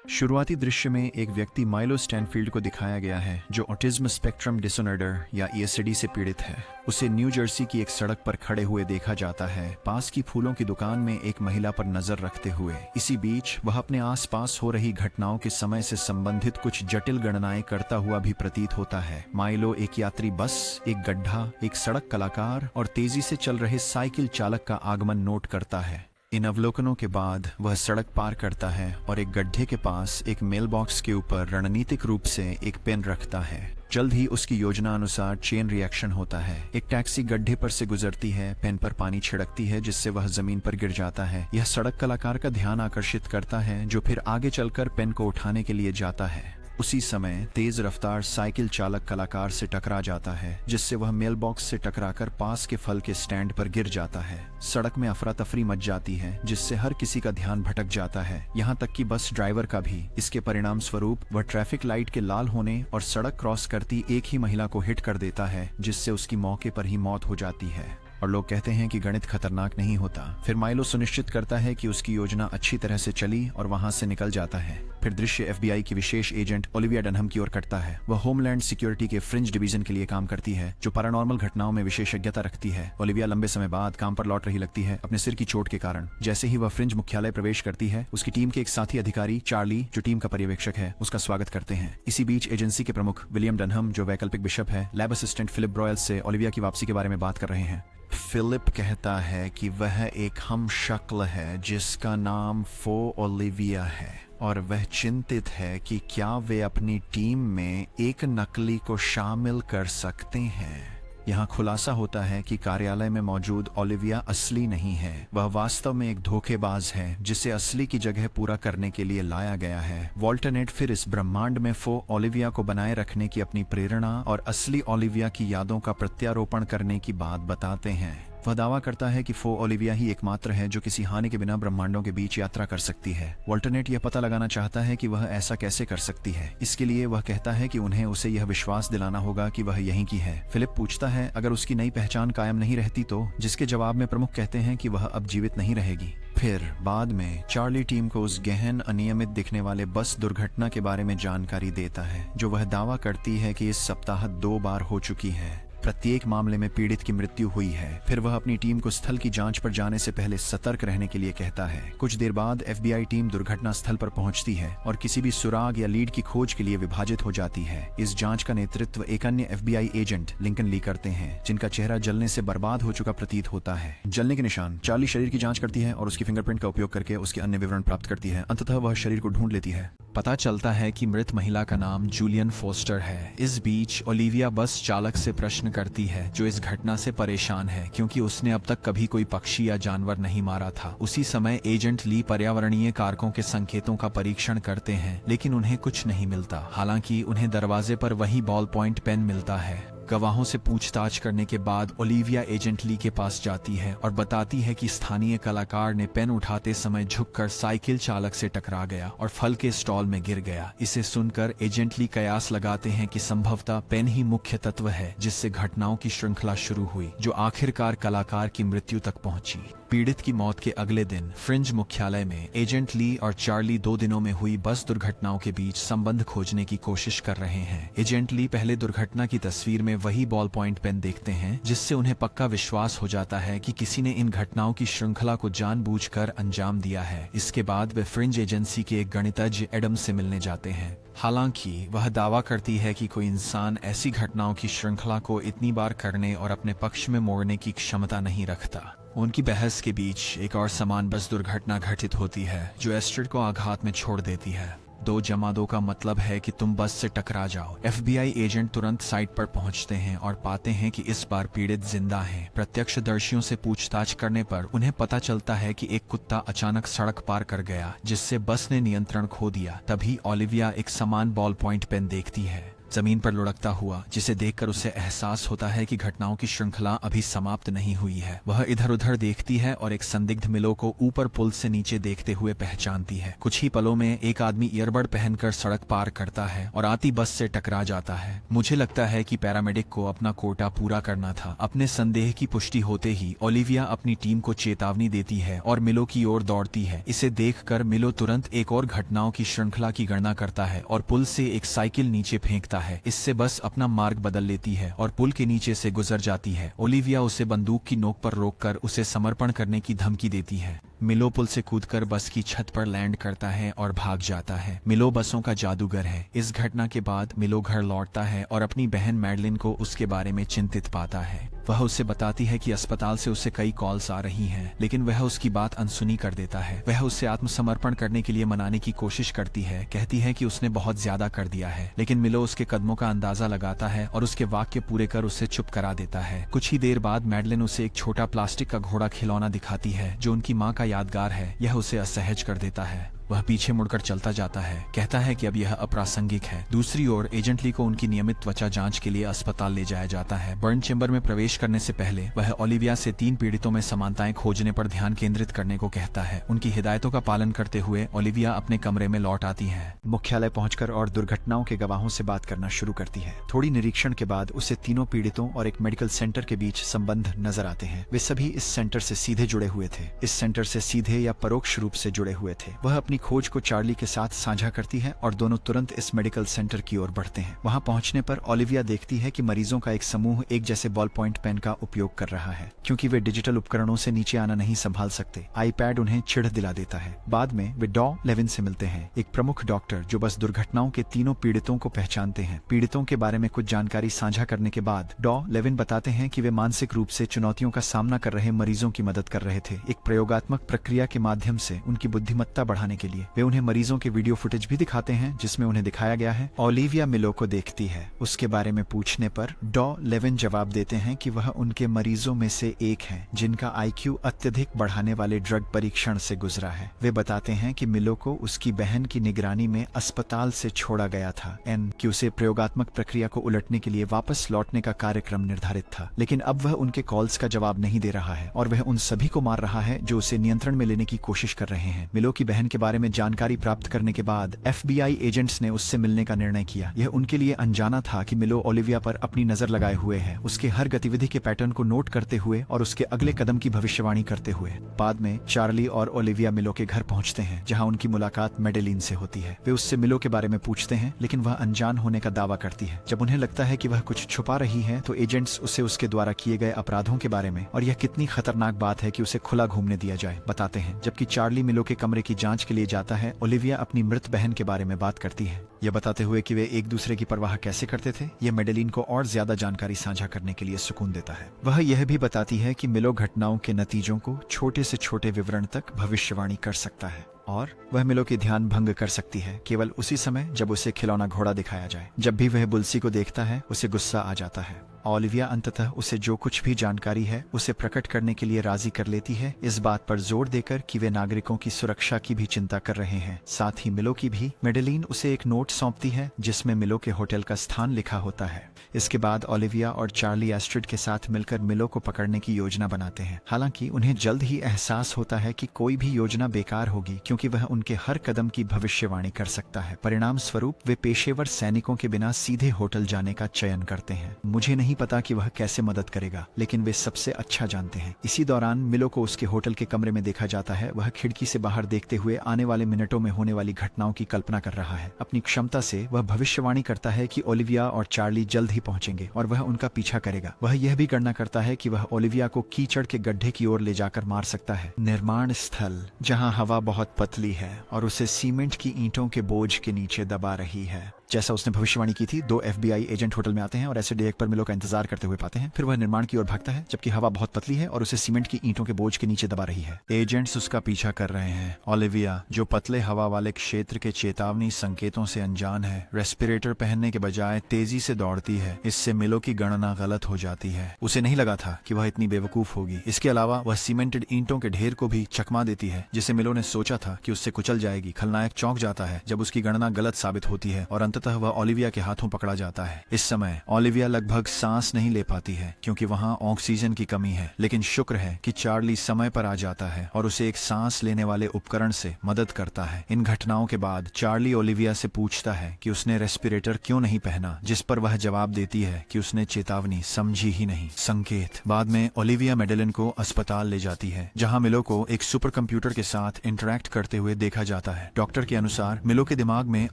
शुरुआती दृश्य में एक व्यक्ति माइलो स्टैनफील्ड को दिखाया गया है जो ऑटिज्म स्पेक्ट्रम डिसऑर्डर या ईएसडी से पीड़ित है। उसे न्यू जर्सी की एक सड़क पर खड़े हुए देखा जाता है, पास की फूलों की दुकान में एक महिला पर नजर रखते हुए। इसी बीच वह अपने आसपास हो रही घटनाओं के समय से संबंधित कुछ जटिल गणनाएं करता हुआ भी प्रतीत होता है। माइलो एक यात्री बस, एक गड्ढा, एक सड़क कलाकार और तेजी से चल रहे साइकिल चालक का आगमन नोट करता है। इन अवलोकनों के बाद वह सड़क पार करता है और एक गड्ढे के पास एक मेल बॉक्स के ऊपर रणनीतिक रूप से एक पेन रखता है। जल्द ही उसकी योजना अनुसार चेन रिएक्शन होता है। एक टैक्सी गड्ढे पर से गुजरती है, पेन पर पानी छिड़कती है जिससे वह जमीन पर गिर जाता है। यह सड़क कलाकार का ध्यान आकर्षित करता है जो फिर आगे चलकर पेन को उठाने के लिए जाता है। उसी समय तेज रफ्तार साइकिल चालक कलाकार से टकरा जाता है जिससे वह मेल बॉक्स से टकराकर पास के फल के स्टैंड पर गिर जाता है। सड़क में अफरा तफरी मच जाती है जिससे हर किसी का ध्यान भटक जाता है, यहाँ तक कि बस ड्राइवर का भी। इसके परिणाम स्वरूप वह ट्रैफिक लाइट के लाल होने और सड़क क्रॉस करती एक ही महिला को हिट कर देता है जिससे उसकी मौके पर ही मौत हो जाती है। और लोग कहते हैं कि गणित खतरनाक नहीं होता। फिर माइलो सुनिश्चित करता है कि उसकी योजना अच्छी तरह से चली और वहां से निकल जाता है। फिर दृश्य एफबीआई की विशेष एजेंट ओलिविया डनहम की ओर कटता है। वह होमलैंड सिक्योरिटी के फ्रिंज डिवीजन के लिए काम करती है जो पैरानॉर्मल घटनाओं में विशेषज्ञता रखती है। ओलिविया लंबे समय बाद काम पर लौट रही लगती है अपने सिर की चोट के कारण। जैसे ही वह फ्रिंज मुख्यालय प्रवेश करती है, उसकी टीम के एक साथी अधिकारी चार्ली, जो टीम का पर्यवेक्षक है, उसका स्वागत करते हैं। इसी बीच एजेंसी के प्रमुख विलियम डनहम, जो वैकल्पिक बिशप है, लैब असिस्टेंट फिलिप ब्रॉयल से ओलिविया की वापसी के बारे में बात कर रहे हैं। फिलिप कहता है कि वह एक हम शक्ल है जिसका नाम फो ओलिविया है और वह चिंतित है कि क्या वे अपनी टीम में एक नकली को शामिल कर सकते हैं। यहाँ खुलासा होता है कि कार्यालय में मौजूद ओलिविया असली नहीं है, वह वास्तव में एक धोखेबाज है जिसे असली की जगह पूरा करने के लिए लाया गया है। वॉल्टरनेट फिर इस ब्रह्मांड में फो ओलिविया को बनाए रखने की अपनी प्रेरणा और असली ओलिविया की यादों का प्रत्यारोपण करने की बात बताते हैं। वह दावा करता है कि फो ओलिविया ही एकमात्र है जो किसी हानि के बिना ब्रह्मांडों के बीच यात्रा कर सकती है। वॉल्टरनेट यह पता लगाना चाहता है कि वह ऐसा कैसे कर सकती है। इसके लिए वह कहता है कि उन्हें उसे यह विश्वास दिलाना होगा कि वह यहीं की है। फिलिप पूछता है अगर उसकी नई पहचान कायम नहीं रहती तो, जिसके जवाब में प्रमुख कहते हैं कि वह अब जीवित नहीं रहेगी। फिर बाद में चार्ली टीम को उस गहन अनियमित दिखने वाले बस दुर्घटना के बारे में जानकारी देता है जो वह दावा करती है कि इस सप्ताह 2 बार हो चुकी है। प्रत्येक मामले में पीड़ित की मृत्यु हुई है। फिर वह अपनी टीम को स्थल की जांच पर जाने से पहले सतर्क रहने के लिए कहता है। कुछ देर बाद एफबीआई टीम दुर्घटना स्थल पर पहुंचती है और किसी भी सुराग या लीड की खोज के लिए विभाजित हो जाती है। इस जांच का नेतृत्व एक अन्य एफबीआई एजेंट लिंकन ली करते हैं जिनका चेहरा जलने से बर्बाद हो चुका प्रतीत होता है। जलने के निशान। चार्ली शरीर की जांच करती है और उसकी फिंगरप्रिंट का उपयोग करके उसके अन्य विवरण प्राप्त करती है। अंततः वह शरीर को ढूंढ लेती है। पता चलता है कि मृत महिला का नाम जूलियन फोस्टर है। इस बीच ओलिविया बस चालक से प्रश्न करती है जो इस घटना से परेशान है क्योंकि उसने अब तक कभी कोई पक्षी या जानवर नहीं मारा था। उसी समय एजेंट ली पर्यावरणीय कारकों के संकेतों का परीक्षण करते हैं लेकिन उन्हें कुछ नहीं मिलता। हालांकि उन्हें दरवाजे पर वही बॉल पॉइंट पेन मिलता है। गवाहों से पूछताछ करने के बाद ओलिविया एजेंट ली के पास जाती है और बताती है कि स्थानीय कलाकार ने पेन उठाते समय झुककर साइकिल चालक से टकरा गया और फल के स्टॉल में गिर गया। इसे सुनकर एजेंट ली कयास लगाते हैं कि संभवतः पेन ही मुख्य तत्व है जिससे घटनाओं की श्रृंखला शुरू हुई जो आखिरकार कलाकार की मृत्यु तक पहुंची। पीड़ित की मौत के अगले दिन फ्रिंज मुख्यालय में एजेंट ली और चार्ली 2 दिनों में हुई बस दुर्घटनाओं के बीच संबंध खोजने की कोशिश कर रहे हैं। एजेंट ली पहले दुर्घटना की तस्वीर में वही बॉल पॉइंट पेन देखते हैं जिससे उन्हें पक्का विश्वास हो जाता है कि किसी ने इन घटनाओं की श्रृंखला को जानबूझकर अंजाम दिया है। इसके बाद वे फ्रिंज एजेंसी के एक गणितज्ञ एडम से मिलने जाते हैं। हालांकि वह दावा करती है कि कोई इंसान ऐसी घटनाओं की श्रृंखला को इतनी बार करने और अपने पक्ष में मोड़ने की क्षमता नहीं रखता। उनकी बहस के बीच एक और समान बस दुर्घटना घटित होती है जो एस्ट्रिड को आघात में छोड़ देती है। 2 जमा 2 का मतलब है कि तुम बस से टकरा जाओ। एफबीआई एजेंट तुरंत साइट पर पहुंचते हैं और पाते हैं कि इस बार पीड़ित जिंदा हैं। प्रत्यक्षदर्शियों से पूछताछ करने पर उन्हें पता चलता है कि एक कुत्ता अचानक सड़क पार कर गया जिससे बस ने नियंत्रण खो दिया। तभी ओलिविया एक समान बॉल पॉइंट पेन देखती है। जमीन पर लुढ़कता हुआ, जिसे देखकर उसे एहसास होता है कि घटनाओं की श्रृंखला अभी समाप्त नहीं हुई है। वह इधर उधर देखती है और एक संदिग्ध मिलो को ऊपर पुल से नीचे देखते हुए पहचानती है। कुछ ही पलों में एक आदमी ईयरबड पहनकर सड़क पार करता है और आती बस से टकरा जाता है। मुझे लगता है कि पैरामेडिक को अपना कोटा पूरा करना था। अपने संदेह की पुष्टि होते ही ओलिविया अपनी टीम को चेतावनी देती है और मिलो की ओर दौड़ती है। इसे देखकर मिलो तुरंत एक और घटनाओं की श्रृंखला की गणना करता है और पुल से एक साइकिल नीचे फेंकता है। इससे बस अपना मार्ग बदल लेती है और पुल के नीचे से गुजर जाती है। ओलिविया उसे बंदूक की नोक पर रोककर उसे समर्पण करने की धमकी देती है। मिलो पुल से कूदकर बस की छत पर लैंड करता है और भाग जाता है। मिलो बसों का जादूगर है। इस घटना के बाद मिलो घर लौटता है और अपनी बहन मैडलिन को उसके बारे में चिंतित पाता है। वह उसे बताती है कि अस्पताल से उसे कई कॉल्स आ रही हैं, लेकिन वह उसकी बात अनसुनी कर देता है। वह उससे आत्मसमर्पण करने के लिए मनाने की कोशिश करती है, कहती है कि उसने बहुत ज्यादा कर दिया है, लेकिन मिलो उसके कदमों का अंदाजा लगाता है और उसके वाक्य पूरे कर उसे चुप करा देता है। कुछ ही देर बाद मैडलिन उसे एक छोटा प्लास्टिक का घोड़ा खिलौना दिखाती है जो उनकी माँ का यादगार है। यह उसे असहज कर देता है। वह पीछे मुड़कर चलता जाता है, कहता है कि अब यह अप्रासंगिक है। दूसरी ओर एजेंट ली को उनकी नियमित त्वचा जांच के लिए अस्पताल ले जाया जाता है। बर्न चेंबर में प्रवेश करने से पहले वह ओलिविया से 3 पीड़ितों में समानताएं खोजने पर ध्यान केंद्रित करने को कहता है। उनकी हिदायतों का पालन करते हुए ओलिविया अपने कमरे में लौट आती है। मुख्यालय पहुंचकर और दुर्घटनाओं के गवाहों से बात करना शुरू करती है। थोड़ी निरीक्षण के बाद उसे तीनों पीड़ितों और एक मेडिकल सेंटर के बीच संबंध नजर आते हैं। वे सभी इस सेंटर से सीधे जुड़े हुए थे। इस सेंटर से सीधे या परोक्ष रूप से जुड़े हुए थे। वह अपनी खोज को चार्ली के साथ साझा करती है और दोनों तुरंत इस मेडिकल सेंटर की ओर बढ़ते हैं। वहां पहुंचने पर ओलिविया देखती है कि मरीजों का एक समूह एक जैसे बॉल पॉइंट पेन का उपयोग कर रहा है। क्योंकि वे डिजिटल उपकरणों से नीचे आना नहीं संभाल सकते, आईपैड उन्हें चिढ़ दिला देता है। बाद में वे डॉ लेविन से मिलते हैं, एक प्रमुख डॉक्टर जो बस दुर्घटनाओं के तीनों पीड़ितों को पहचानते हैं। पीड़ितों के बारे में कुछ जानकारी साझा करने के बाद डॉ लेविन बताते हैं कि वे मानसिक रूप से चुनौतियों का सामना कर रहे मरीजों की मदद कर रहे थे। एक प्रयोगात्मक प्रक्रिया के माध्यम से उनकी बुद्धिमत्ता बढ़ाने के लिए वे उन्हें मरीजों के वीडियो फुटेज भी दिखाते हैं जिसमें उन्हें दिखाया गया है। ओलिविया मिलो को देखती है। उसके बारे में पूछने पर डॉ लेविन जवाब देते हैं कि वह उनके मरीजों में से एक हैं जिनका आईक्यू अत्यधिक बढ़ाने वाले ड्रग परीक्षण से गुजरा है। वे बताते हैं कि मिलो को उसकी बहन की निगरानी में अस्पताल से छोड़ा गया था कि उसे प्रयोगात्मक प्रक्रिया को उलटने के लिए वापस लौटने का कार्यक्रम निर्धारित था, लेकिन अब वह उनके कॉल्स का जवाब नहीं दे रहा है और वह उन सभी को मार रहा है जो उसे नियंत्रण में लेने की कोशिश कर रहे हैं। मिलो की बहन के बारे में जानकारी प्राप्त करने के बाद FBI एजेंट्स ने उससे मिलने का निर्णय किया। यह उनके लिए अनजाना था कि मिलो ओलिविया पर अपनी नजर लगाए हुए है, उसके हर गतिविधि के पैटर्न को नोट करते हुए और उसके अगले कदम की भविष्यवाणी करते हुए। बाद में चार्ली और ओलिविया मिलो के घर पहुंचते हैं जहां उनकी मुलाकात मेडेलिन से होती है। वे उससे मिलो के बारे में पूछते हैं, लेकिन वह अनजान होने का दावा करती है। जब उन्हें लगता है कि वह कुछ छुपा रही है तो एजेंट्स उसे उसके द्वारा किए गए अपराधों के बारे में और यह कितनी खतरनाक बात है कि उसे खुला घूमने दिया जाए बताते हैं। जबकि चार्ली मिलो के कमरे की जांच के लिए जाता है, ओलिविया अपनी मृत बहन के बारे में बात करती है, यह बताते हुए कि वे एक दूसरे की परवाह कैसे करते थे। यह मेडेलिन को और ज्यादा जानकारी साझा करने के लिए सुकून देता है। वह यह भी बताती है कि मिलो घटनाओं के नतीजों को छोटे से छोटे विवरण तक भविष्यवाणी कर सकता है और वह मिलो की ध्यान भंग कर सकती है केवल उसी समय जब उसे खिलौना घोड़ा दिखाया जाए। जब भी वह बुल्सी को देखता है उसे गुस्सा आ जाता है। ओलिविया अंततः उसे जो कुछ भी जानकारी है उसे प्रकट करने के लिए राजी कर लेती है, इस बात पर जोर देकर कि वे नागरिकों की सुरक्षा की भी चिंता कर रहे हैं, साथ ही मिलो की भी। मेडेलिन उसे एक नोट सौंपती है जिसमें मिलो के होटल का स्थान लिखा होता है। इसके बाद ओलिविया और चार्ली एस्ट्रिड के साथ मिलकर मिलो को पकड़ने की योजना बनाते हैं। हालांकि उन्हें जल्द ही एहसास होता है कि कोई भी योजना बेकार होगी क्योंकि वह उनके हर कदम की भविष्यवाणी कर सकता है। परिणाम स्वरूप वे पेशेवर सैनिकों के बिना सीधे होटल जाने का चयन करते हैं। मुझे नहीं पता कि वह कैसे मदद करेगा, लेकिन वे सबसे अच्छा जानते हैं। इसी दौरान मिलो को उसके होटल के कमरे में देखा जाता है। वह खिड़की से बाहर देखते हुए आने वाले मिनटों में होने वाली घटनाओं की कल्पना कर रहा है। अपनी क्षमता से वह भविष्यवाणी करता है कि ओलिविया और चार्ली जल्द ही पहुंचेंगे और वह उनका पीछा करेगा। वह यह भी गणना करता है कि वह ओलिविया को कीचड़ के गड्ढे की ओर ले जाकर मार सकता है। निर्माण स्थल जहां हवा बहुत पतली है और उसे सीमेंट की ईंटों के बोझ के नीचे दबा रही है। जैसा उसने भविष्यवाणी की थी, 2 FBI एजेंट होटल में आते हैं और ऐसे डेक पर मिलो का इंतजार करते हुए पाते हैं। फिर वह निर्माण की ओर भागता है जबकि हवा बहुत पतली है और उसे सीमेंट की ईंटों के बोझ के नीचे दबा रही है। एजेंट्स उसका पीछा कर रहे हैं। ओलिविया, जो पतले हवा वाले क्षेत्र के चेतावनी संकेतों से अनजान है, रेस्पिरेटर पहनने के बजाय तेजी से दौड़ती है। इससे मिलो की गणना गलत हो जाती है। उसे नहीं लगा था कि वह इतनी बेवकूफ होगी। इसके अलावा वह सीमेंटेड ईंटों के ढेर को भी चकमा देती है जिसे मिलो ने सोचा था कि उससे कुचल जाएगी। खलनायक चौंक जाता है जब उसकी गणना गलत साबित होती है और अंततः वह ओलिविया के हाथों पकड़ा जाता है। इस समय ओलिविया लगभग सांस नहीं ले पाती है क्योंकि वहाँ ऑक्सीजन की कमी है, लेकिन शुक्र है कि चार्ली समय पर आ जाता है और उसे एक सांस लेने वाले उपकरण से मदद करता है। इन घटनाओं के बाद चार्ली ओलिविया से पूछता है कि उसने रेस्पिरेटर क्यों नहीं पहना, जिस पर वह जवाब देती है कि उसने चेतावनी समझी ही नहीं। संकेत। बाद में ओलिविया मेडेलिन को अस्पताल ले जाती है, जहाँ मिलो को एक सुपर कंप्यूटर के साथ इंटरेक्ट करते हुए देखा जाता है। डॉक्टर के अनुसार मिलो के दिमाग में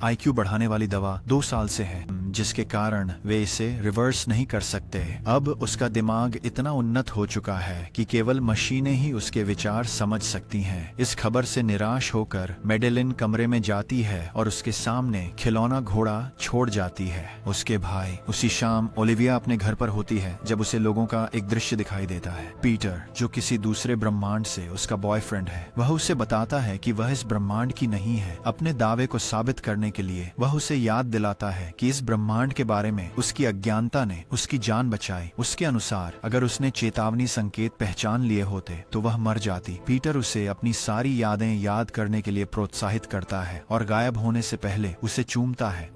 IQ बढ़ाने वाली दवा 2 साल से है, जिसके कारण वे इसे रिवर्स नहीं कर सकते। अब उसका दिमाग इतना उन्नत हो चुका है कि केवल मशीनें ही उसके विचार समझ सकती हैं। इस खबर से निराश होकर मेडेलिन कमरे में जाती है और उसके सामने खिलौना घोड़ा छोड़ जाती है। उसके भाई। उसी शाम ओलिविया अपने घर पर होती है जब उसे लोगों का एक दृश्य दिखाई देता है। पीटर, जो किसी दूसरे ब्रह्मांड से उसका बॉयफ्रेंड है, वह उसे बताता है कि वह इस ब्रह्मांड की नहीं है। अपने दावे को साबित करने के लिए वह उसे याद दिलाता है कि इस ब्रह्मांड के बारे में उसकी अज्ञानता ने उसकी जान बचाई। उसके अनुसार अगर उसने चेतावनी संकेत पहचान लिए होते तो वह मर जाती। पीटर उसे अपनी सारी यादें याद करने के लिए प्रोत्साहित करता है और गायब होने से पहले उसे चूमता है।